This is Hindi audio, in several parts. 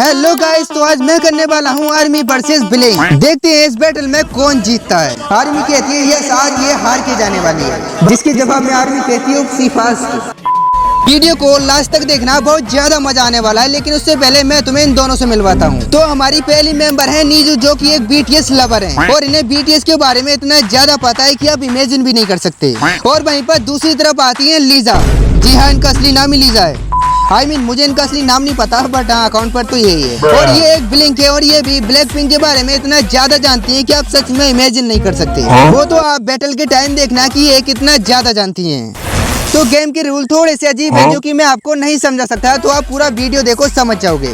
हेलो गाइस, तो आज मैं करने वाला हूँ आर्मी वर्सेस ब्लिंक। देखते हैं इस बैटल में कौन जीतता है। आर्मी कहती है यस, आज ये हार के जाने वाली है, जिसके जवाब में आर्मी कहती है सी फास्ट। वीडियो को लास्ट तक देखना, बहुत ज्यादा मजा आने वाला है। लेकिन उससे पहले मैं तुम्हें इन दोनों से मिलवाता हूँ। तो हमारी पहली मेंबर है नीजू, जो कि एक बीटीएस लवर है और इन्हें बीटीएस के बारे में इतना ज्यादा पता है कि आप इमेजिन भी नहीं कर सकते। और वहीं पर दूसरी तरफ आती है लीजा। जी हाँ, इनका असली नाम ही लीजा है। मुझे इनका असली नाम नहीं पता, बट हाँ अकाउंट पर तो यही है। और ये एक ब्लिंक है और ये भी ब्लैक पिंक के बारे में इतना ज्यादा जानती है कि आप सच में इमेजिन नहीं कर सकते। वो तो आप बैटल के टाइम देखना कि ये कितना ज्यादा जानती हैं। तो गेम के रूल थोड़े से अजीब है, जो कि मैं आपको नहीं समझा सकता, तो आप पूरा वीडियो देखो समझ जाओगे।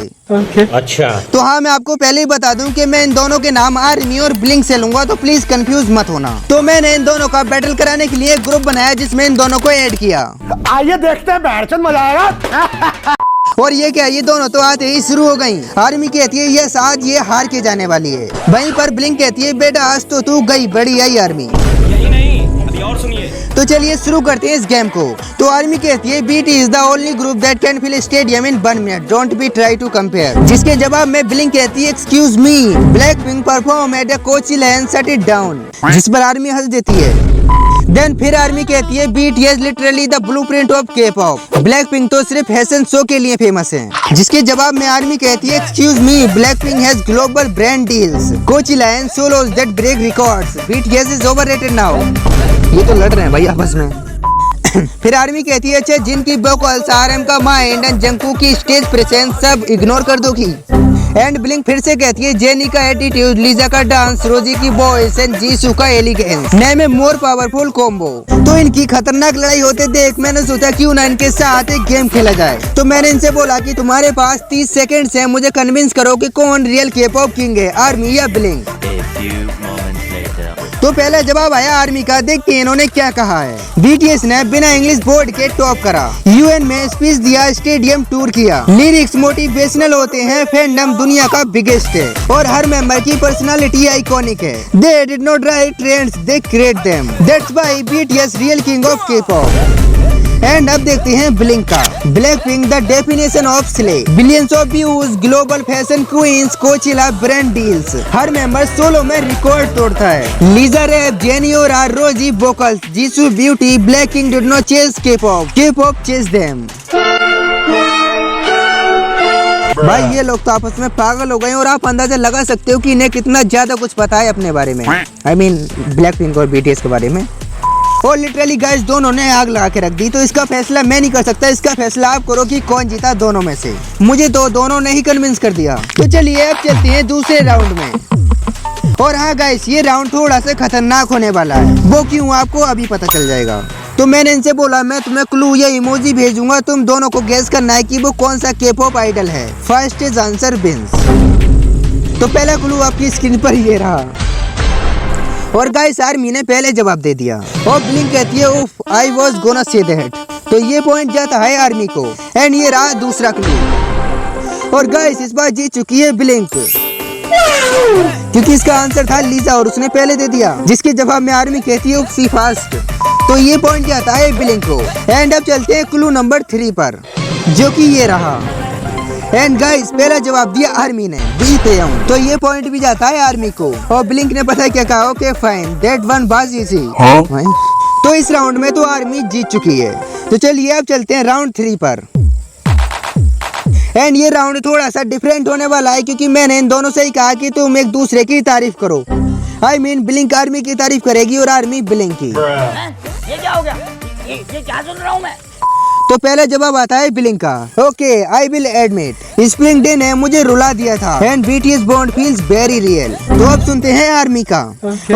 अच्छा। तो हाँ, मैं आपको पहले ही बता दूं कि मैं इन दोनों के नाम आर्मी और ब्लिंक से लूंगा, तो प्लीज कंफ्यूज मत होना। तो मैंने इन दोनों का बैटल कराने के लिए एक ग्रुप बनाया, जिसमें इन दोनों को ऐड किया। आइए देखते हैं, बैठचंद मजा आएगा। और ये क्या, ये दोनों तो आते ही शुरू हो गई। आर्मी कहती है यस, आज ये हार के जाने वाली है। वहीं पर ब्लिंक कहती है बेटा आज तो तू गई बड़ी आई आर्मी। यही नहीं, अभी और सुनिए। तो चलिए शुरू करते हैं इस गेम को। तो आर्मी कहती है BTS is the only group that can fill stadium in 1 minute, don't be try to compare. जिसके जवाब में ब्लिंक कहती है excuse me, black pink perform at a Coachella, shut it down. जिस पर आर्मी हंस देती है। देन फिर आर्मी कहती है BTS literally the blueprint of K-pop, Blackpink तो सिर्फ फैशन शो के लिए फेमस है। जिसके जवाब में आर्मी कहती है excuse me, black pink has global brand deals, Coachella solos that break records, BTS is overrated now. ये तो लड़ रहे हैं भाई आपस में। फिर आर्मी कहती है अच्छा, जिनकी वोकल्स, आरएम का माइंड एंड जंकू की स्टेज प्रेजेंस सब इग्नोर कर दो की। एंड ब्लिंक फिर से कहती है जेनी का एटीट्यूड, लीजा का डांस, रोजी की वॉइस एंड जीसू का एलिगेंस, नेम ए मोर पावरफुल कॉम्बो। तो इनकी खतरनाक लड़ाई होते देख मैंने सोचा क्यों ना इनके साथ एक गेम खेला जाए। तो मैंने इनसे बोला कि तुम्हारे पास 30 सेकंड है, मुझे कन्विंस करो कि कौन रियल के-पॉप किंग है, आर्मी या ब्लिंक। तो पहला जवाब आया आर्मी का। देखते हैं इन्होंने क्या कहा है। बीटीएस ने बिना इंग्लिश बोर्ड के टॉप करा, यूएन में स्पीच दिया, स्टेडियम टूर किया, लिरिक्स मोटिवेशनल होते हैं, फैंडम दुनिया का बिगेस्ट है और हर मेंबर की पर्सनालिटी आइकॉनिक है। They did not write trends, they create them, that's why BTS real king of K-pop. And अब देखते हैं ब्लिंक का। Blackpink the definition of slay, billions of views, global fashion queens, Coachella brand deals, हर मेंबर सोलो में रिकॉर्ड तोड़ता है। लीजा रैप, जेनी और Rosé vocals, Jisoo beauty, black king did not chase K-pop, K-pop chase them. भाई ये लोग तो आपस में पागल हो गए और आप अंदाजा लगा सकते हो कि इन्हें कितना ज्यादा कुछ पता है अपने बारे में, ब्लैक पिंक और बीटीएस के बारे में। और लिटरली गाइस दोनों ने आग लगा के रख दी। तो इसका फैसला मैं नहीं कर सकता, इसका फैसला आप करो कि कौन जीता दोनों में से। मुझे तो दोनों ने ही कन्विंस कर दिया। तो चलिए अब चलते हैं दूसरे राउंड में। और हाँ गाइस, ये राउंड थोड़ा सा खतरनाक होने वाला है। वो क्यों, आपको अभी पता चल जाएगा। तो मैंने इनसे बोला मैं तुम्हें क्लू या इमोजी भेजूंगा, तुम दोनों को गेस करना है कि वो कौन सा के-पॉप आइडल है। First is answer wins. तो पहला क्लू आपकी स्क्रीन पर ये रहा। और गाइस आर्मी ने पहले जवाब दे दिया और ब्लिंक कहती है उफ, I was gonna say that. तो ये पॉइंट जाता है आर्मी को। एंड ये रहा दूसरा क्लू। और गाइस इस बार जीत चुकी है ब्लिंक, क्योंकि इसका आंसर था लीजा और उसने पहले दे दिया। जिसके जवाब में आर्मी कहती है उफ, सी फास्ट। तो ये पॉइंट जाता है ब्लिंक को। एंड अब चलते हैं क्लू नंबर 3 पर, जो कि ये रहा। एंड गाइस पहला जवाब दिया आर्मी ने, बी पे हूँ। तो ये पॉइंट भी जाता है आर्मी को। और ब्लिंक ने पता है क्या कहा, okay fine, that one was easy. तो इस राउंड में तो आर्मी जीत चुकी है। तो चलिए अब चलते हैं राउंड 3 पर। एंड ये राउंड थोड़ा सा डिफरेंट होने वाला है, क्योंकि मैंने इन दोनों से ही कहा कि तुम एक दूसरे की तारीफ करो। ब्लिंक आर्मी की तारीफ करेगी और आर्मी ब्लिंक की। ये क्या हो गया? ये क्या सुन रहा हूँ मैं? तो पहला जवाब आता है ब्लिंक का। Okay I will admit, spring day ने मुझे रुला दिया था and BTS bond feels very real. तो अब सुनते हैं आर्मी का।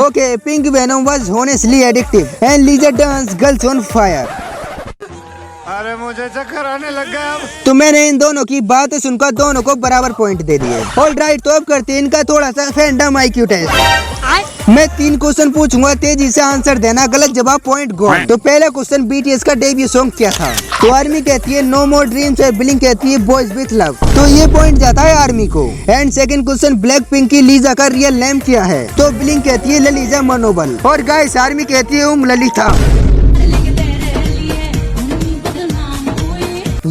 Okay pink venom was honestly addictive and Lisa dance girls on fire. अरे मुझे चक्कर आने लग गया। तो मैंने इन दोनों की बातें सुनकर दोनों को बराबर पॉइंट दे दिए। ऑलराइट, तो अब करते हैं इनका थोड़ा सा फैंडम आईक्यू टेस्ट। मैं 3 क्वेश्चन पूछूंगा, तेजी से आंसर देना, गलत जवाब पॉइंट गॉन। तो पहला क्वेश्चन बीटीएस का डेब्यू सॉन्ग क्या था। तो आर्मी कहती है नो मोर ड्रीम्स और ब्लिंक कहती है बॉयज विथ लव। तो ये पॉइंट जाता है आर्मी को। And second question black pink की लीजा का रियल नेम क्या है। तो ब्लिंक कहती है ललिजा मनोबल। और गाइस आर्मी कहती है ललिता।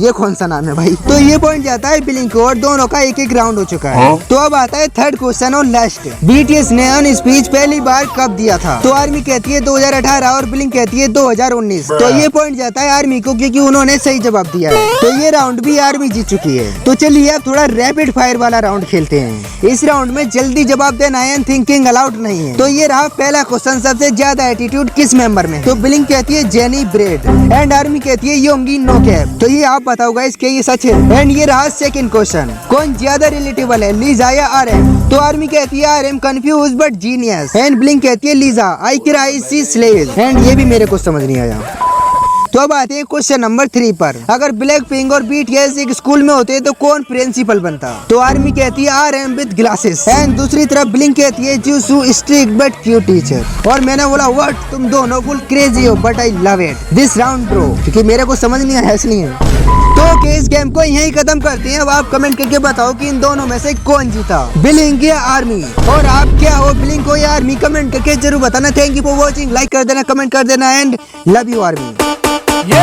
ये कौन सा नाम है भाई। तो ये पॉइंट जाता है ब्लिंक को और दोनों का एक एक राउंड हो चुका है। तो अब आता है थर्ड क्वेश्चन और लास्ट, बीटीएस ने अन स्पीच पहली बार कब दिया था। तो आर्मी कहती है 2018 और ब्लिंक कहती है 2019। तो ये पॉइंट जाता है आर्मी को क्योंकि उन्होंने सही जवाब दिया है। तो ये राउंड भी आर्मी जीत चुकी है। तो चलिए अब थोड़ा रैपिड फायर वाला राउंड खेलते हैं। इस राउंड में जल्दी जवाब देना है एंड थिंकिंग अलाउड नहीं है। तो ये रहा पहला क्वेश्चन, सबसे ज्यादा एटीट्यूड किस मेंबर में। तो ब्लिंक कहती है जेनी ब्रेड एंड आर्मी कहती है योंगी नो कैप। तो ये आप बताओ गाइस कि ये सच है। एंड ये रहा सेकंड क्वेश्चन, कौन ज्यादा रिलेटेबल है, लीजा या आरएम। तो आर्मी कहती है RM confuse but genius and blink कहती है Lisa I cry she slays. And ये भी मेरे को समझ नहीं आया। तो अब आते हैं क्वेश्चन नंबर 3 पर, अगर ब्लैक पिंक और बीटीएस एक स्कूल में होते तो कौन प्रिंसिपल बनता। तो आर्मी कहती है आरएम विद ग्लासेस एंड दूसरी तरफ ब्लिंक कहती है Jisshu strict but cute teacher. और मैंने बोला व्हाट, तुम दोनों फुल क्रेजी हो but I love it this round bro, क्योंकि मेरे को समझ नहीं आया इसलिए। तो इस गेम को यहीं खत्म करते हैं। अब आप कमेंट करके बताओ कि इन दोनों में से कौन जीता, ब्लिंक या आर्मी। और आप क्या हो, ब्लिंक हो या आर्मी, कमेंट करके जरूर बताना। Thank you for watching, like कर देना, कमेंट कर देना एंड लव यू आर्मी। ये